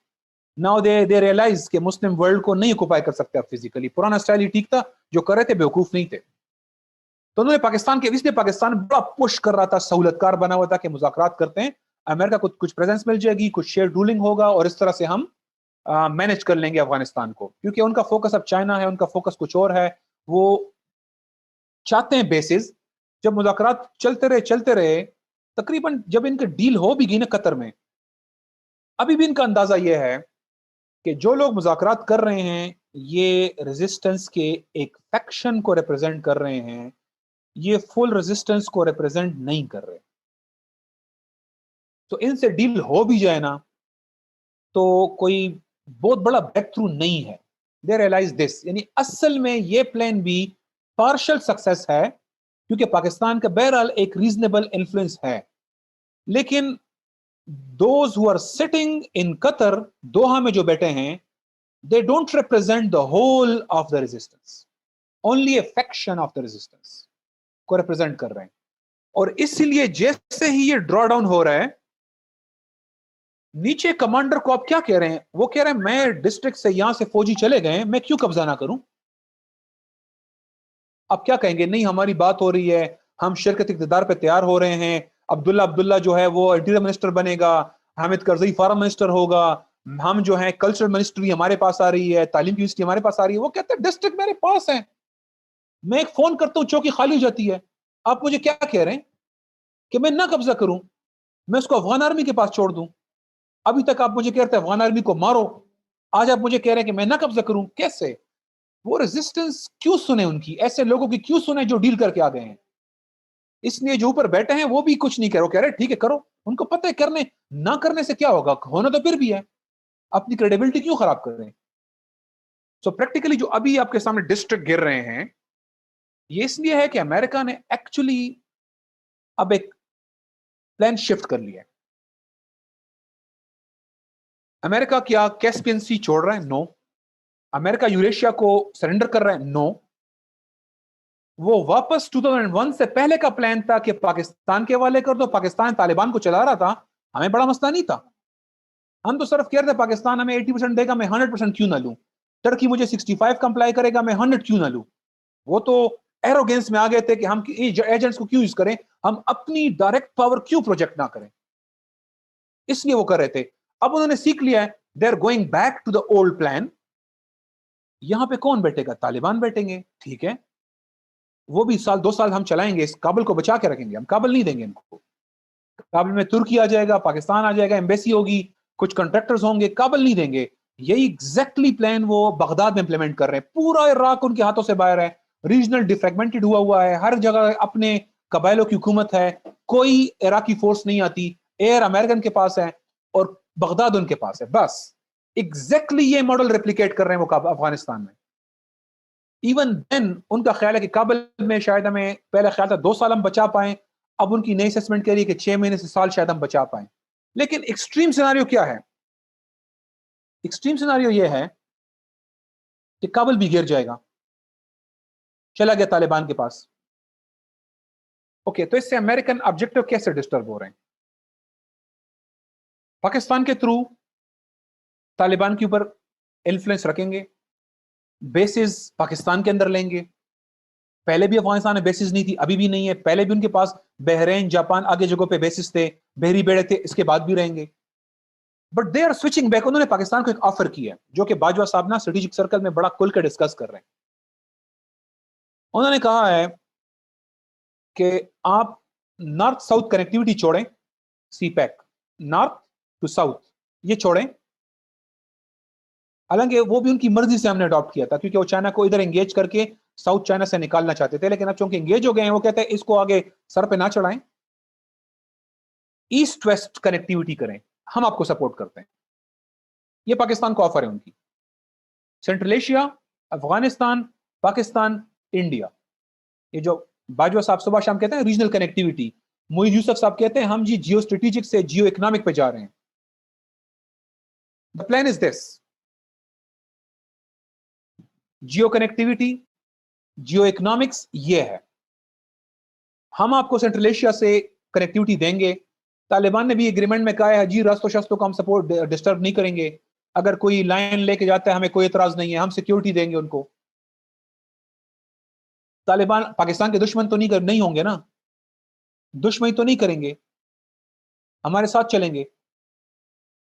नाउ दे रियलाइज कि मुस्लिम वर्ल्ड को नहीं ऑक्युपाई कर सकते आप फिजिकली। पुराना स्टाइल ही ठीक था, जो कर रहे थे बेवकूफ नहीं थे। तो उन्होंने पाकिस्तान के, इसलिए पाकिस्तान बड़ा पुश कर रहा था, सहूलतकार बना हुआ था कि मुज़ाकरात करते हैं, अमेरिका को कुछ प्रेजेंस मिल जाएगी, कुछ शेयर रूलिंग होगा और इस तरह से हम मैनेज कर लेंगे अफगानिस्तान को। क्योंकि उनका फोकस अब चाइना है, उनका फोकस कुछ और है। वो चाहते हैं बेसिस, जब मुज़ाकरात चलते रहे, तकरीबन जब इनके डील हो भी गई ना कतर में, अभी भी इनका अंदाजा यह है कि जो लोग मुज़ाकरात कर रहे हैं ये रेजिस्टेंस के एक फैक्शन को रिप्रेजेंट कर रहे हैं, ये फुल रेजिस्टेंस को रिप्रेजेंट नहीं कर रहे। तो इनसे डील हो भी जाए ना तो कोई बहुत बड़ा ब्रेक थ्रू नहीं है। दे रियलाइज दिस, यानी असल में ये प्लान भी पार्शियल सक्सेस है, क्योंकि पाकिस्तान का बहरहाल एक रीजनेबल इन्फ्लुएंस है। लेकिन those who are sitting in Qatar, Doha में जो बैठे हैं, they don't represent the whole of the resistance, only a faction of the resistance को रिप्रेजेंट कर रहे हैं। और इसलिए जैसे ही ये ड्रॉ डाउन हो रहा है, नीचे कमांडर को आप क्या कह रहे हैं, वो कह रहे हैं मैं डिस्ट्रिक्ट से यहां से फौजी चले गए, मैं क्यों कब्जा ना करूं। आप क्या कहेंगे, नहीं हमारी बात हो रही है, हम शिरकत इक़्तिदार पे तैयार हो रहे हैं, अब्दुल्ला जो है वो इंटीरियर मिनिस्टर बनेगा, हामिद करजई फॉरेन मिनिस्टर होगा, हम जो है कल्चरल मिनिस्ट्री हमारे पास आ रही है, तालीम की मिनिस्ट्री हमारे पास आ रही है। वो कहते हैं डिस्ट्रिक्ट मेरे पास है, मैं एक फोन करता हूं चौकी खाली हो जाती है। आप मुझे क्या कह रहे हैं कि मैं ना कब्जा करूं, मैं उसको अफगान आर्मी के पास छोड़ दूं। अभी तक आप मुझे कह रहे थे अफगान आर्मी को मारो, आज आप मुझे कह रहे हैं कि मैं ना कब्जा करूं, कैसे। वो रेजिस्टेंस क्यों सुने उनकी, ऐसे लोगों की क्यों सुने जो डील करके आ गए हैं। इसलिए जो ऊपर बैठे हैं वो भी कुछ नहीं कह रहे, कह रहे ठीक है करो, उनको पता है करने ना करने से क्या होगा, होना तो फिर भी है, अपनी क्रेडिबिलिटी क्यों खराब कर रहे हैं। सो प्रैक्टिकली जो अभी आपके सामने डिस्ट्रिक्ट गिर रहे हैं, ये इसलिए है कि अमेरिका ने एक्चुअली अब एक प्लान शिफ्ट कर लिया है। अमेरिका क्या कैस्पियन सी छोड़ रहा है? नो। अमेरिका यूरेशिया को सरेंडर कर रहा है? नो। वो वापस 2001 से पहले का प्लान था कि पाकिस्तान के हवाले कर दो, पाकिस्तान तालिबान को चला रहा था, हमें बड़ा मसला नहीं था, हम तो सिर्फ कह रहे थे पाकिस्तान हमें 80% देगा, मैं 100% क्यों ना लूं, टर्की मुझे 65 कंप्लाई करेगा, मैं 100 क्यों ना लूं। वो तो एरोगेंस में आ गए थे कि हम एजेंट्स को क्यों यूज करें, हम अपनी डायरेक्ट पावर क्यों प्रोजेक्ट ना करें, इसलिए वो कर रहे थे। अब उन्होंने सीख लिया है, they are going back to the old plan. यहां पे कौन बैठेगा? तालिबान बैठेंगे, ठीक है, वो भी साल 2 साल हम चलाएंगे, इस काबुल को बचा के रखेंगे, हम काबुल नहीं देंगे इनको। काबुल में तुर्की आ जाएगा, पाकिस्तान आ जाएगा, एम्बेसी होगी, कुछ कॉन्ट्रैक्टर्स होंगे, काबुल नहीं देंगे। यही एग्जैक्टली प्लान वो बगदाद में इंप्लीमेंट कर रहे हैं। पूरा इराक उनके हाथों से बाहर है, रीजनल डिफ्रेगमेंटेड हुआ है, हर जगह अपने कबायलों की हुकूमत है, कोई इराकी फोर्स नहीं आती, एयर अमेरिकन के पास है और बगदाद उनके पास है, बस एग्जैक्टली ये मॉडल रेप्लिकेट कर रहे हैं वो अफगानिस्तान में। इवन देन उनका ख्याल है कि काबुल में शायद हमें, पहले ख्याल था 2 साल हम बचा पाए, अब उनकी नई असेसमेंट कह रही है कि 6 महीने से साल शायद हम बचा पाए। लेकिन एक्सट्रीम सिनारियो क्या है? एक्सट्रीम सिनारियो यह है कि काबुल भी गिर जाएगा, चला गया तालिबान के पास। ओके, तो इससे अमेरिकन ऑब्जेक्टिव कैसे डिस्टर्ब हो रहे हैं? पाकिस्तान के थ्रू तालिबान के ऊपर इन्फ्लुएंस रखेंगे, बेसिस पाकिस्तान के अंदर लेंगे। पहले भी अफगानिस्तान में बेसिस नहीं थी, अभी भी नहीं है, पहले भी उनके पास बहरीन जापान आगे जगहों पे बेसिस थे, बहरी बेड़े थे, इसके बाद भी रहेंगे। But they are switching back. उन्होंने पाकिस्तान को एक ऑफर किया जो कि बाजवा साहब ना स्ट्रेटेजिक सर्कल में बड़ा खुल कर डिस्कस कर रहे हैं। उन्होंने कहा है कि आप नॉर्थ साउथ कनेक्टिविटी छोड़ें, सी पैक, नॉर्थ टू साउथ ये छोड़ें, हालांकि वो भी उनकी मर्जी से हमने अडॉप्ट किया था, क्योंकि वो चाइना को इधर एंगेज करके साउथ चाइना से निकालना चाहते थे, लेकिन अब चूंकि एंगेज हो गए हैं, वो कहते हैं इसको आगे सर पे ना चढ़ाएं, ईस्ट वेस्ट कनेक्टिविटी करें, हम आपको सपोर्ट करते हैं। ये पाकिस्तान को ऑफर है उनकी। Central Asia, Afghanistan, Pakistan, India, ये जो बाजवा साहब सुबह शाम कहते हैं रीजनल कनेक्टिविटी, मोईन यूसुफ साहब कहते हैं हम जी जियो स्ट्रेटेजिक से जियो इकोनॉमिक पे जा रहे हैं। The plan is this, Jio connectivity, Jio economics, ये है। हम आपको सेंट्रल एशिया से कनेक्टिविटी देंगे। तालिबान ने भी एग्रीमेंट में कहा है जी रास्तों शस्त्रों को हम सपोर्ट डिस्टर्ब नहीं करेंगे, अगर कोई लाइन लेके जाता है हमें कोई एतराज नहीं है, हम सिक्योरिटी देंगे उनको। तालिबान पाकिस्तान के दुश्मन तो नहीं होंगे ना, दुश्मनी तो नहीं करेंगे, हमारे साथ चलेंगे।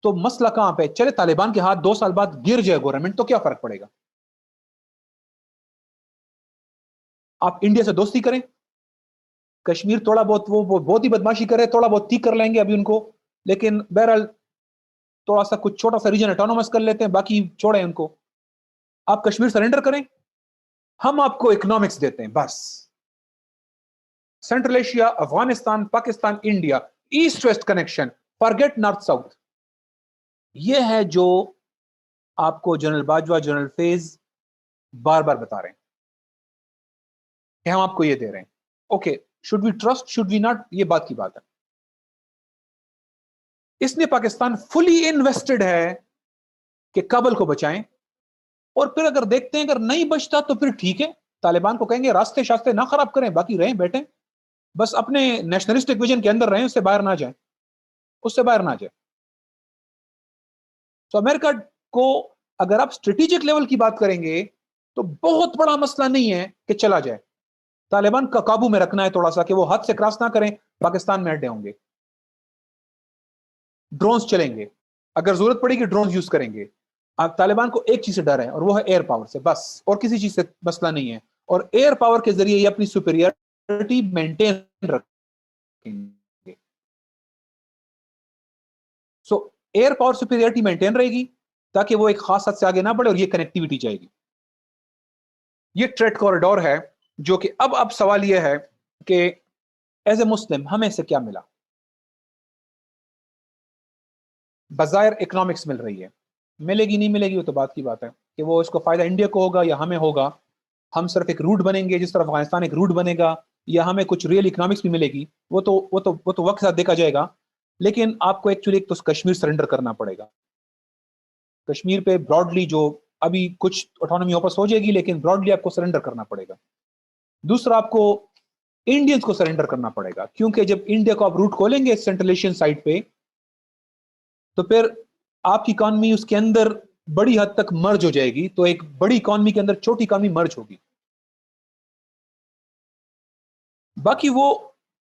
तो मसला कहां पे, चले तालिबान के हाथ 2 साल बाद गिर जाए गवर्नमेंट, तो क्या फर्क पड़ेगा? आप इंडिया से दोस्ती करें, कश्मीर थोड़ा बहुत वो बहुत ही बदमाशी करे, थोड़ा बहुत ठीक कर लेंगे अभी उनको, लेकिन बहरहाल थोड़ा सा कुछ छोटा सा रीजन ऑटोनोमस कर लेते हैं, बाकी छोड़े उनको। आप कश्मीर सरेंडर करें, हम आपको इकोनॉमिक्स देते हैं बस। Central Asia, Afghanistan, Pakistan, India, east west connection, forget north south. ये है जो आपको जनरल बाजवा, जनरल फेज बार बार बता रहे हैं कि हम आपको ये दे रहे हैं। Okay, should we trust, should we not, ये बात की बात है। इसलिए पाकिस्तान फुली इन्वेस्टेड है कि काबुल को बचाएं, और फिर अगर देखते हैं अगर नहीं बचता तो फिर ठीक है, तालिबान को कहेंगे रास्ते शास्ते ना खराब करें, बाकी रहें बैठे, बस अपने नेशनलिस्टिक विजन के अंदर रहें, उससे बाहर ना जाए, उससे बाहर ना जाए। तो अमेरिका को अगर आप स्ट्रेटेजिक लेवल की बात करेंगे तो बहुत बड़ा मसला नहीं है कि चला जाए, तालिबान का काबू में रखना है थोड़ा सा, कि वो हद से क्रॉस ना करें, पाकिस्तान में अड्डे होंगे, ड्रोन्स चलेंगे, अगर जरूरत पड़ेगी ड्रोन यूज करेंगे। तालिबान को एक चीज से डर है और वो है एयर पावर से, बस, और किसी चीज से मसला नहीं है, और एयर पावर के जरिए ये अपनी सुपीरियरिटी मेंटेन रखेंगे। सो एयर पावर सुपीरियरिटी मेंटेन रहेगी ताकि वो एक खास हद से आगे ना बढ़े, और ये कनेक्टिविटी जाएगी। ये ट्रेड कॉरिडोर है, जो कि अब सवाल ये है कि एज ए मुस्लिम हमें से क्या मिला? बजायर इकोनॉमिक्स मिल रही है, मिलेगी नहीं मिलेगी वो तो बात की बात है, कि वो इसको फायदा इंडिया को होगा या हमें होगा। हम सिर्फ एक रूट बनेंगे जिस तरह अफगानिस्तान एक रूट बनेगा, या हमें कुछ रियल इकोनॉमिक्स भी मिलेगी, वो तो वक्त साथ देखा जाएगा। लेकिन आपको एक्चुअली एक तो कश्मीर सरेंडर करना पड़ेगा। कश्मीर पे ब्रॉडली जो अभी कुछ ऑटोनॉमी वापस हो जाएगी, लेकिन ब्रॉडली आपको सरेंडर करना पड़ेगा। दूसरा, आपको इंडियंस को सरेंडर करना पड़ेगा, क्योंकि जब इंडिया को आप रूट खोलेंगे सेंट्रल एशियन साइड पे, तो फिर आपकी इकॉनमी उसके अंदर बड़ी हद तक मर्ज हो जाएगी, तो एक बड़ी इकॉनमी के अंदर छोटी इकॉनमी मर्ज होगी। बाकी वो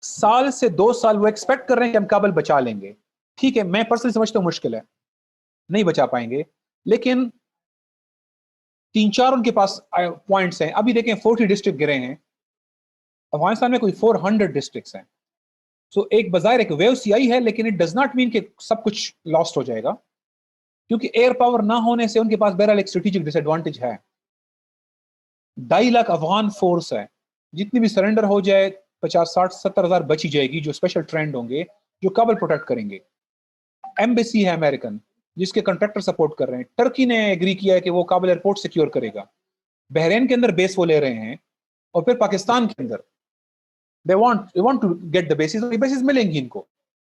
साल से 2 साल वो एक्सपेक्ट कर रहे हैं कि हम काबुल बचा लेंगे, ठीक है, मैं पर्सनली समझता हूं मुश्किल है, नहीं बचा पाएंगे, लेकिन 3-4 उनके पास पॉइंट्स हैं। अभी देखें 40 डिस्ट्रिक्ट गिरे हैं, अफगानिस्तान में कोई 400 डिस्ट्रिक्ट्स हैं। सो एक बाजार एक वेव सी आई है, लेकिन इट डज नॉट मीन कि सब कुछ लॉस्ट हो जाएगा, क्योंकि एयर पावर ना होने से उनके पास बहरहाल एक स्ट्रेटेजिक डिसएडवांटेज है। 2.5 लाख अफगान फोर्स है, जितनी भी सरेंडर हो जाए 50-60-70 हज़ार बची जाएगी, जो स्पेशल ट्रेंड होंगे जो काबुल प्रोटेक्ट करेंगे। एम्बेसी है अमेरिकन जिसके कॉन्ट्रैक्टर सपोर्ट कर रहे हैं, टर्की ने एग्री किया है कि वो काबुल एयरपोर्ट सिक्योर करेगा, बहरीन के अंदर बेस वो ले रहे हैं, और फिर पाकिस्तान के अंदर they want to get the bases, और बेसिस मिलेंगी इनको,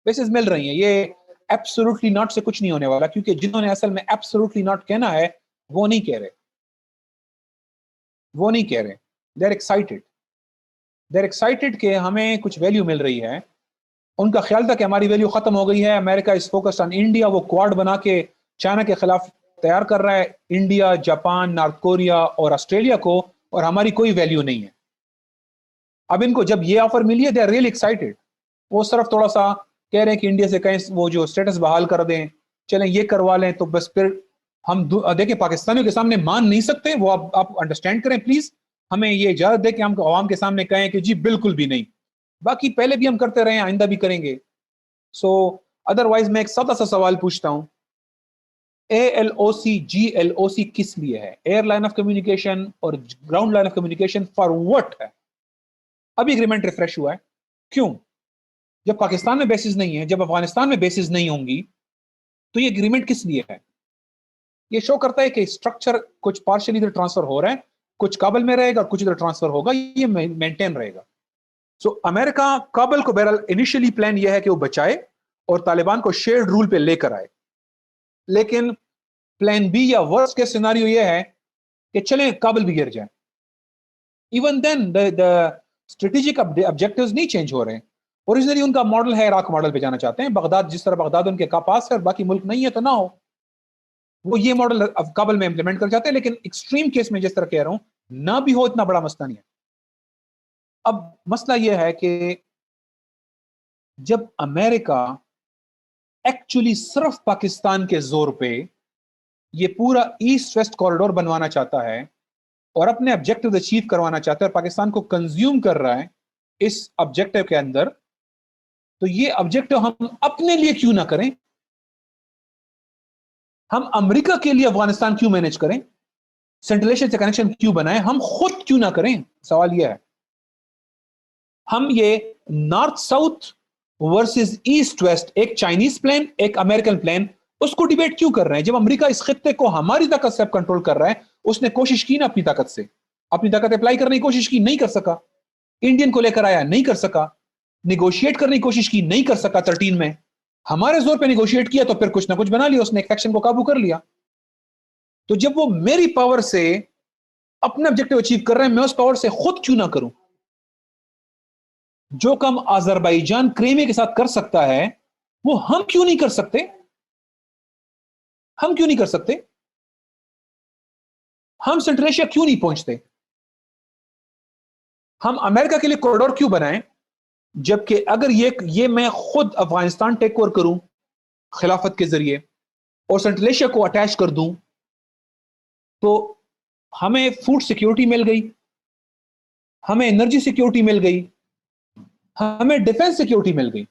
बेसिस मिल रही हैं। ये एब्सोल्युटली नॉट से कुछ नहीं होने वाला, क्योंकि जिन्होंने असल में एब्सोल्युटली नॉट कहना है वो नहीं कह रहे, वो नहीं कह रहे, they are excited, they are excited कि हमें कुछ वैल्यू मिल रही है। उनका ख्याल था कि हमारी वैल्यू खत्म हो गई है, America is focused on India, वो क्वाड बना के चाइना के खिलाफ तैयार कर रहा है, इंडिया, जापान, नॉर्थ कोरिया और ऑस्ट्रेलिया को, और हमारी कोई वैल्यू नहीं है। अब इनको जब ये ऑफर मिली है, दे आर रियली एक्साइटेड। वो सिर्फ थोड़ा सा कह रहे हैं कि इंडिया से कहीं वो जो स्टेटस बहाल कर दें, चलें ये करवा लें, तो बस फिर हम देखें पाकिस्तानियों के सामने मान नहीं सकते, वो आप अंडरस्टैंड करें प्लीज, हमें ये इजाजत दें कि हम आवाम के सामने कहें कि जी बिल्कुल भी नहीं। बाकी पहले भी हम करते रहे, आइंदा भी करेंगे। सो अदरवाइज मैं एक सादा सा सवाल पूछता हूं ALOC GLOC किस लिए है? एयर लाइन ऑफ कम्युनिकेशन और ground line of communication for what है? अभी एग्रीमेंट रिफ्रेश हुआ है, क्यों? जब पाकिस्तान में बेसिस नहीं है, जब अफगानिस्तान में बेसिस नहीं होंगी, तो ये एग्रीमेंट किस लिए है? ये शो करता है कि स्ट्रक्चर कुछ पार्शियली इधर ट्रांसफर हो रहा है, कुछ काबल में रहेगा और कुछ इधर ट्रांसफर होगा, ये मेंटेन रहेगा। सो अमेरिका काबल को बहरहाल इनिशियली प्लान यह है कि वो बचाए और तालिबान को शेयर्ड रूल पे लेकर आए, लेकिन प्लान बी या वर्स्ट के सिनारियो यह है कि चलें काबल भी गिर जाए। Even then the strategic objectives नहीं चेंज हो रहे हैं। ओरिजिनली उनका मॉडल है, इराक मॉडल पे जाना चाहते हैं, बगदाद, जिस तरह बगदाद उनके पास है और बाकी मुल्क नहीं है तो ना हो, वो ये मॉडल अब काबल में इंप्लीमेंट कर जाते हैं। लेकिन एक्सट्रीम केस में जिस तरह कह रहा हूं, ना भी हो इतना बड़ा मसला नहीं है। अब मसला यह है कि जब अमेरिका एक्चुअली सिर्फ पाकिस्तान के जोर पे ये पूरा ईस्ट वेस्ट कॉरिडोर बनवाना चाहता है और अपने ऑब्जेक्टिव अचीव करवाना चाहता है और पाकिस्तान को कंज्यूम कर रहा है इस ऑब्जेक्टिव के अंदर, तो ये ऑब्जेक्टिव हम अपने लिए क्यों ना करें? हम अमेरिका के लिए अफगानिस्तान क्यों मैनेज करें? सेंट्रल एशिया से कनेक्शन क्यों बनाएं? हम खुद क्यों ना करें? सवाल यह है। हम ये north south versus east west, एक चाइनीज प्लान एक अमेरिकन प्लान, उसको डिबेट क्यों कर रहे हैं? जब अमेरिका इस खित्ते को हमारी ताकत से कंट्रोल कर रहा है, उसने कोशिश की ना अपनी ताकत से, अपनी ताकत अप्लाई करने की कोशिश की, नहीं कर सका। इंडियन को लेकर आया, नहीं कर सका। निगोशिएट करने की कोशिश की, नहीं कर सका 13 में। हमारे जोर पे निगोशिएट किया तो फिर कुछ ना कुछ बना लिया उसने, एक फैक्शन को काबू कर लिया। तो जब वो मेरी पावर से अपना ऑब्जेक्टिव अचीव कर रहे हैं, मैं उस पावर से खुद क्यों ना करूं? जो काम अजरबैजान क्रीमे के साथ कर सकता है, वो हम क्यों नहीं कर सकते? हम क्यों नहीं कर सकते? हम सेंट्रल एशिया क्यों नहीं पहुंचते? हम अमेरिका के लिए कॉरिडोर क्यों बनाएं, जबकि अगर ये मैं खुद अफगानिस्तान टेक ओवर करूं खिलाफत के जरिए और सेंट्रल एशिया को अटैच कर दूं, तो हमें फूड सिक्योरिटी मिल गई, हमें एनर्जी सिक्योरिटी मिल गई, हमें डिफेंस सिक्योरिटी मिल गई।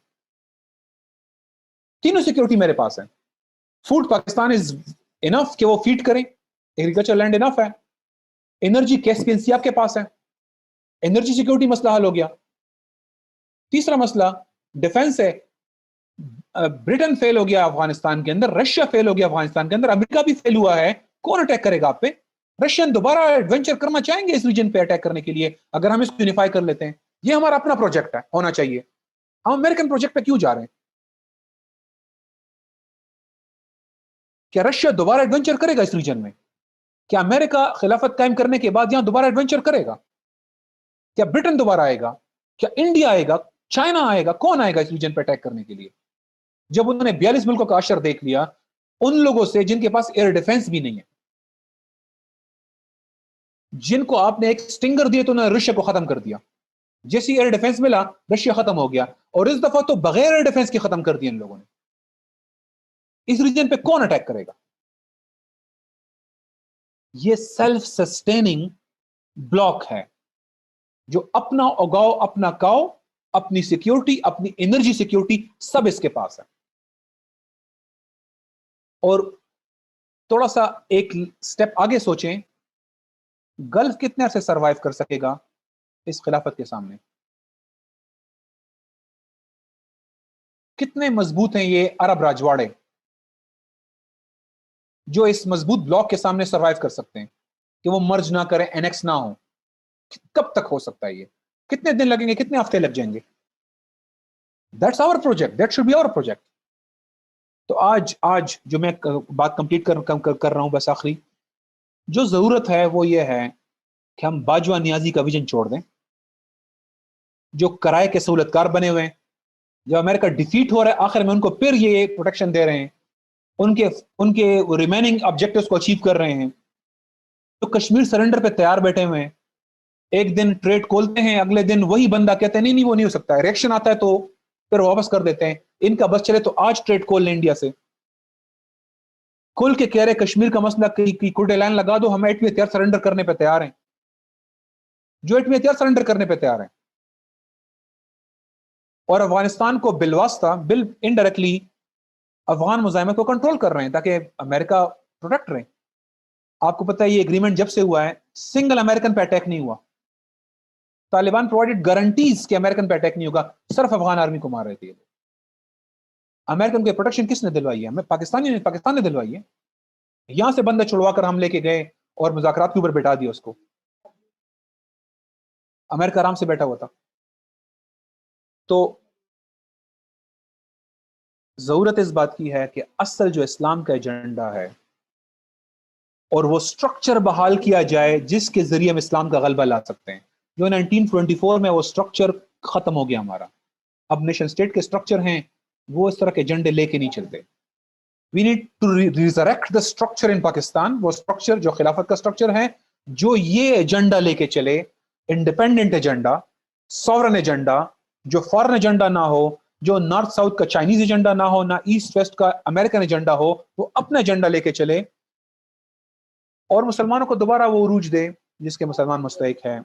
तीनों सिक्योरिटी मेरे पास है। फूड पाकिस्तान इज इनफ कि वो फीड करें, एग्रीकल्चर लैंड इनफ है। एनर्जी कैस्पियन सी आपके पास है, एनर्जी सिक्योरिटी मसला हल हो गया। तीसरा मसला डिफेंस है। ब्रिटेन फेल हो गया अफगानिस्तान के अंदर, रशिया फेल हो गया अफगानिस्तान के अंदर, अमेरिका भी फेल हुआ है। कौन अटैक करेगा आप पे? रशियन दोबारा एडवेंचर करना चाहेंगे इस रीजन पे अटैक करने के लिए, अगर हम इसको यूनिफाई कर लेते हैं। ये हमारा अपना प्रोजेक्ट है, होना चाहिए। हम अमेरिकन प्रोजेक्ट पे क्यों जा रहे हैं? क्या रशिया दोबारा एडवेंचर करेगा इस रीजन में? क्या अमेरिका खिलाफत कायम करने के बाद यहां दोबारा एडवेंचर करेगा? क्या ब्रिटेन दोबारा आएगा? क्या इंडिया आएगा? चाइना आएगा? कौन आएगा इस रीजन पर अटैक करने के लिए? जब उन्होंने 42 मुल्कों का अशर देख लिया, उन लोगों से जिनके पास एयर डिफेंस भी नहीं है, जिनको आपने एक स्टिंगर दिए तो उन्होंने रशिया को खत्म कर दिया। जैसी एयर डिफेंस मिला, रशिया खत्म हो गया। और इस दफा तो बगैर एयर डिफेंस के खत्म कर दिया इन लोगों ने। इस रीजन पे कौन अटैक करेगा? ये सेल्फ सस्टेनिंग ब्लॉक है, जो अपना उगाओ अपना खाओ, अपनी सिक्योरिटी, अपनी एनर्जी सिक्योरिटी सब इसके पास है। और थोड़ा सा एक स्टेप आगे सोचें, गल्फ कितने अरसे सरवाइव कर सकेगा इस खिलाफत के सामने? कितने मजबूत हैं ये अरब राजवाड़े जो इस मजबूत ब्लॉक के सामने सरवाइव कर सकते हैं कि वो मर्ज ना करें, एनेक्स ना हो? कब तक हो सकता है ये? कितने दिन लगेंगे, कितने हफ्ते लग जाएंगे? That's our project, that should be our project. तो आज आज जो मैं बात कंप्लीट कर रहा हूं, बस आखिरी जो जरूरत है वो ये है कि हम बाजवा नियाजी का विजन छोड़ दें, जो कराए के सहूलतकार बने हुए हैं। जब अमेरिका डिफीट हो रहा है, आखिर में उनको फिर ये प्रोटेक्शन दे रहे हैं, उनके उनके रिमेनिंग ऑब्जेक्टिव्स को अचीव कर रहे हैं। तो कश्मीर सरेंडर पे तैयार बैठे हुए हैं। एक दिन ट्रेड खोलते हैं, अगले दिन वही बंदा कहते हैं नहीं नहीं वो नहीं हो सकता है, रिएक्शन आता है तो फिर वापस कर देते हैं। इनका बस चले तो आज ट्रेड खोल लें इंडिया से, खुल के कह रहे कश्मीर का मसला की कुड लाइन लगा दो, हम एटमी हथियार सरेंडर करने पे तैयार हैं। जो एटमी हथियार सरेंडर करने पे तैयार हैं और अफगानिस्तान को बिलवास्ता बिल इनडायरेक्टली अफगान मुजाहिमत को कंट्रोल कर रहे हैं ताकि अमेरिका प्रोटेक्ट रहे। आपको पता है ये एग्रीमेंट जब से हुआ है सिंगल अमेरिकन पे अटैक नहीं हुआ। तालिबान प्रोवाइडेड गारंटीज कि अमेरिकन पे अटैक नहीं होगा, सिर्फ अफगान आर्मी को मार रहे थे। अमेरिकन की प्रोटेक्शन किसने दिलवाई है? हमें पाकिस्तान ने दिलवाई है। यहां से बंदे छुड़वा कर हम लेके गए और मुज़ाकरात के ऊपर बैठा दिया उसको। अमेरिका आराम से बैठा हुआ था। तो जरूरत इस बात की है कि असल जो इस्लाम का एजेंडा है और वो स्ट्रक्चर बहाल किया जाए जिसके जरिए हम इस्लाम का गलबा ला सकते हैं। जो 1924 में वो स्ट्रक्चर खत्म हो गया हमारा। अब नेशन स्टेट के स्ट्रक्चर हैं, वो इस तरह के एजेंडे लेके नहीं चलते। We need to resurrect the structure in Pakistan, वो स्ट्रक्चर जो खिलाफत का स्ट्रक्चर है, जो ये एजेंडा लेके चले, इंडिपेंडेंट एजेंडा, सॉवरन एजेंडा, जो फॉरेन एजेंडा ना हो, जो नॉर्थ साउथ का चाइनीज एजेंडा ना हो, ना ईस्ट वेस्ट का अमेरिकन एजेंडा हो, वो अपना एजेंडा लेके चले और मुसलमानों को दोबारा वो उरूज दे जिसके मुसलमान मुस्तहिक है।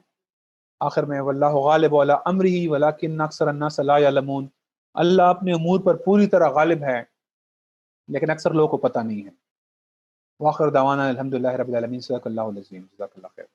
आखिर में वल्लाहु गालिब अला अम्रिही वलाकिन्न अक्सर अन्नास ला यअलमून, अल्लाह अपने उमूर पर पूरी तरह गालिब है लेकिन अक्सर लोगों को पता नहीं है। वाखिर दावाना अल्हम्दुलिल्लाहि रब्बिल आलमीन, सदक़ल्लाहुल अज़ीम, जज़ाकल्लाहु खैर।